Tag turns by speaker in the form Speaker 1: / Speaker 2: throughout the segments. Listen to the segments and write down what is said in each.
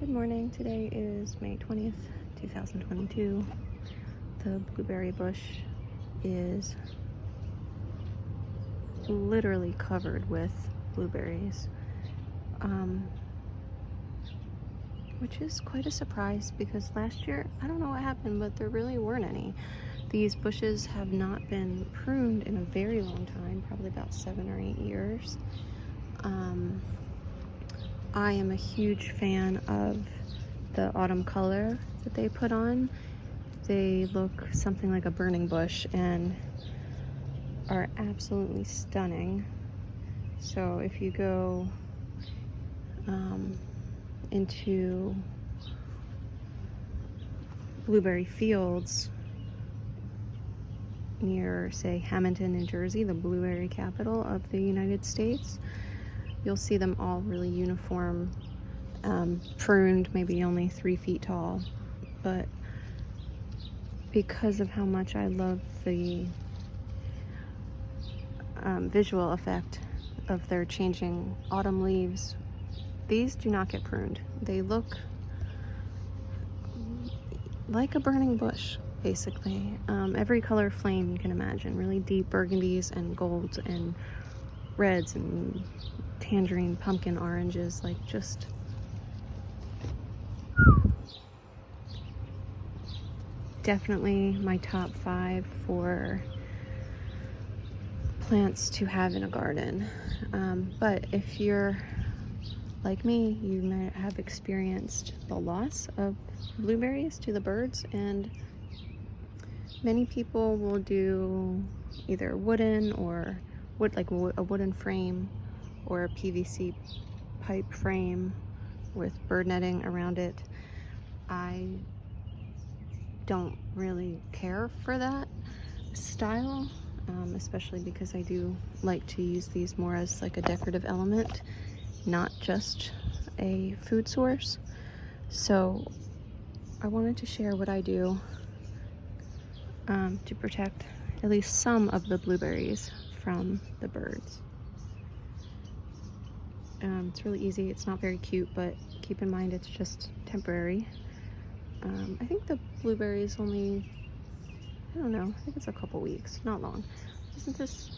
Speaker 1: Good morning. Today is May 20th, 2022. The blueberry bush is literally covered with blueberries, which is quite a surprise because last year, I don't know what happened, but there really weren't any. These bushes have not been pruned in a very long time, probably about 7 or 8 years. I am a huge fan of the autumn color that they put on. They look something like a burning bush and are absolutely stunning. So if you go into blueberry fields near, say, Hamilton, New Jersey, the blueberry capital of the United States, you'll see them all really uniform, pruned, maybe only 3 feet tall. But because of how much I love the visual effect of their changing autumn leaves, these do not get pruned. They look like a burning bush, basically. Every color flame you can imagine, really deep burgundies and golds and reds and tangerine, pumpkin, oranges, like just definitely my top 5 for plants to have in a garden. But if you're like me, you might have experienced the loss of blueberries to the birds, and many people will do either wooden or like a wooden frame or a PVC pipe frame with bird netting around it. I don't really care for that style, especially because I do like to use these more as like a decorative element, not just a food source. So I wanted to share what I do to protect at least some of the blueberries from the birds. It's really easy. It's not very cute, but keep in mind it's just temporary. I think the blueberries only, I don't know, I think it's a couple weeks, not long. Isn't this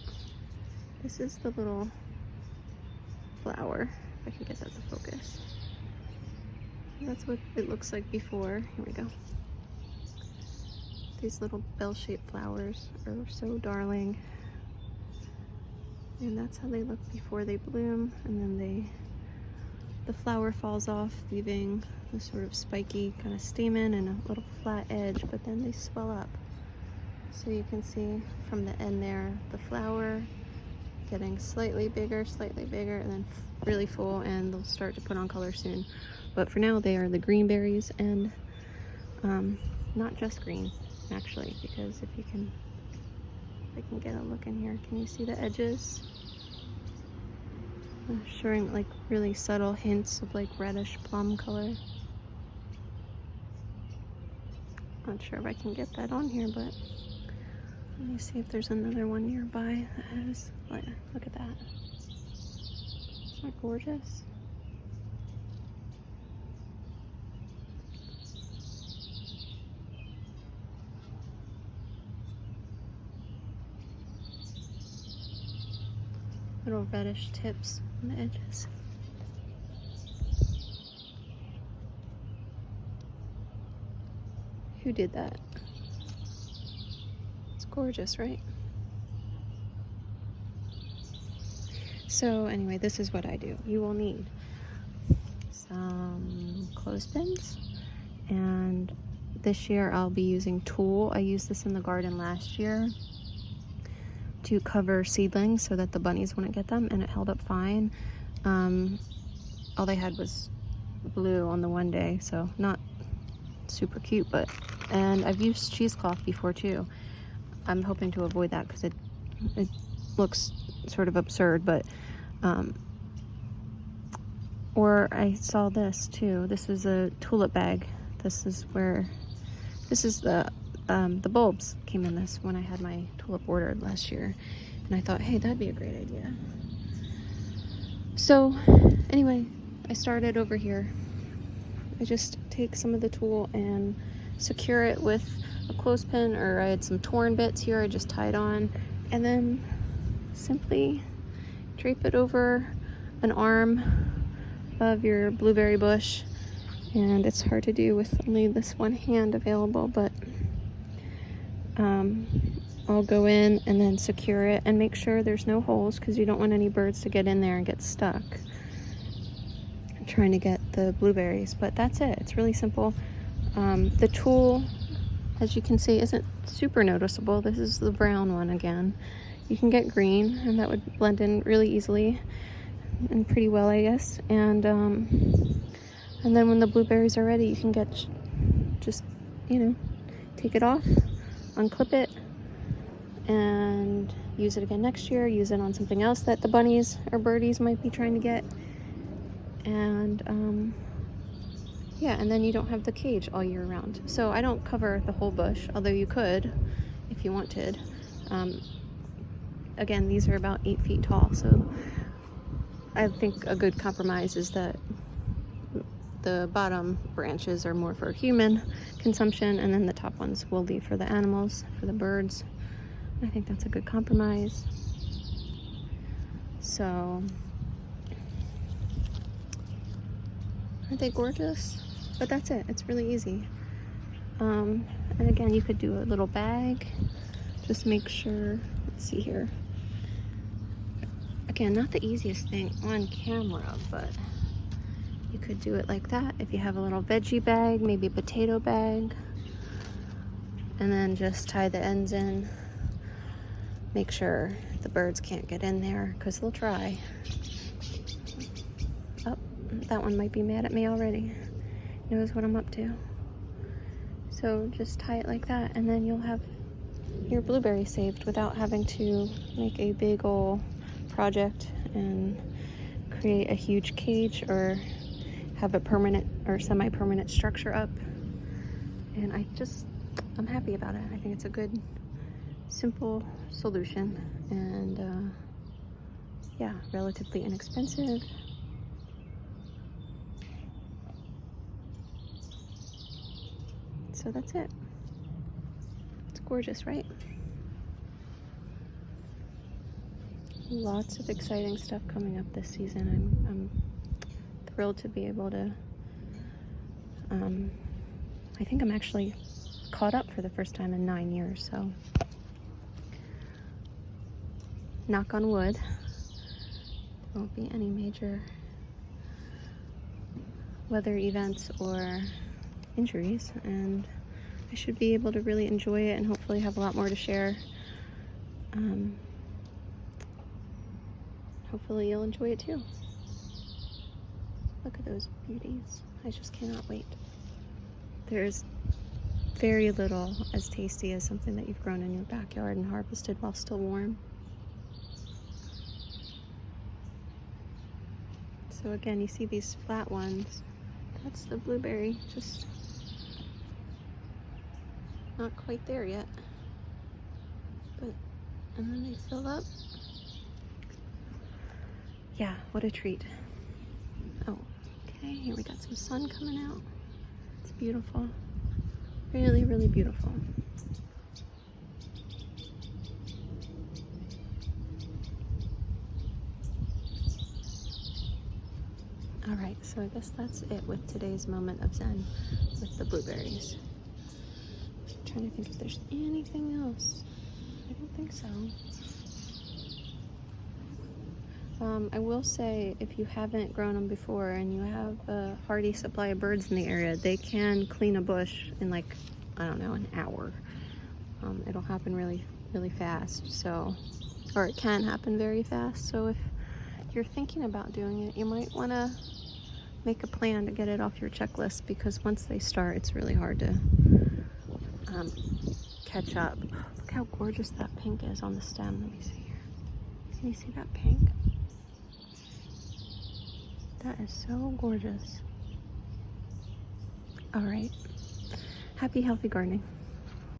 Speaker 1: is the little flower, if I can get that to focus. That's what it looks like before. Here we go. These little bell-shaped flowers are so darling. And that's how they look before they bloom, and then the flower falls off, leaving this sort of spiky kind of stamen and a little flat edge, but then they swell up. So you can see from the end there, the flower getting slightly bigger, and then really full, and they'll start to put on color soon. But for now, they are the green berries, and not just green, actually, because if I can get a look in here, can you see the edges? Showing like really subtle hints of like reddish plum color. Not sure if I can get that on here, but let me see if there's another one nearby that has, look at that. Isn't that gorgeous? Little reddish tips on the edges. Who did that? It's gorgeous, right? So anyway, this is what I do. You will need some clothespins, and this year I'll be using tulle. I used this in the garden last year to cover seedlings so that the bunnies wouldn't get them, and it held up fine. All they had was blue on the one day, so not super cute, and I've used cheesecloth before too. I'm hoping to avoid that because it looks sort of absurd, but or I saw this too. This is a tulip bag. This is the bulbs came in this when I had my tulip ordered last year, and I thought, hey, that'd be a great idea. So anyway, I started over here I just take some of the tulle and secure it with a clothespin, or I had some torn bits here, I just tied on, and then simply drape it over an arm of your blueberry bush. And it's hard to do with only this one hand available, but I'll go in and then secure it and make sure there's no holes, because you don't want any birds to get in there and get stuck trying to get the blueberries. But that's it. It's really simple. The tulle, as you can see, isn't super noticeable. This is the brown one again. You can get green, and that would blend in really easily and pretty well, I guess. And then when the blueberries are ready, you can just take it off, unclip it, and use it again next year. Use it on something else that the bunnies or birdies might be trying to get. And yeah, and then you don't have the cage all year round. So I don't cover the whole bush, although you could if you wanted. Again, these are about 8 feet tall, so I think a good compromise is that the bottom branches are more for human consumption, and then the top ones will be for the animals, for the birds. I think that's a good compromise. So, aren't they gorgeous? But that's it. It's really easy. And again, you could do a little bag. Just make sure, let's see here. Again, not the easiest thing on camera, but you could do it like that. If you have a little veggie bag, maybe a potato bag, and then just tie the ends in. Make sure the birds can't get in there, because they'll try. Oh, that one might be mad at me already. Knows what I'm up to. So just tie it like that, and then you'll have your blueberry saved without having to make a big ol' project and create a huge cage or have a permanent or semi-permanent structure up. And I'm happy about it. I think it's a good, simple solution, and yeah, relatively inexpensive. So that's it. It's gorgeous, right? Lots of exciting stuff coming up this season. I'm thrilled to be able to, I think I'm actually caught up for the first time in 9 years, so knock on wood, there won't be any major weather events or injuries, and I should be able to really enjoy it and hopefully have a lot more to share. Hopefully you'll enjoy it too. Look at those beauties. I just cannot wait. There's very little as tasty as something that you've grown in your backyard and harvested while still warm. So again, you see these flat ones. That's the blueberry, just not quite there yet. But, and then they fill up. Yeah, what a treat. Oh, okay, here we got some sun coming out. It's beautiful. Really, really beautiful. All right, so I guess that's it with today's moment of zen with the blueberries. I'm trying to think if there's anything else. I don't think so. I will say, if you haven't grown them before and you have a hearty supply of birds in the area, they can clean a bush in like, I don't know, an hour. It'll happen really, really fast. So, or it can happen very fast. So if you're thinking about doing it, you might want to make a plan to get it off your checklist, because once they start, it's really hard to catch up. Look how gorgeous that pink is on the stem. Let me see here. Can you see that pink? That is so gorgeous. All right. Happy, healthy gardening.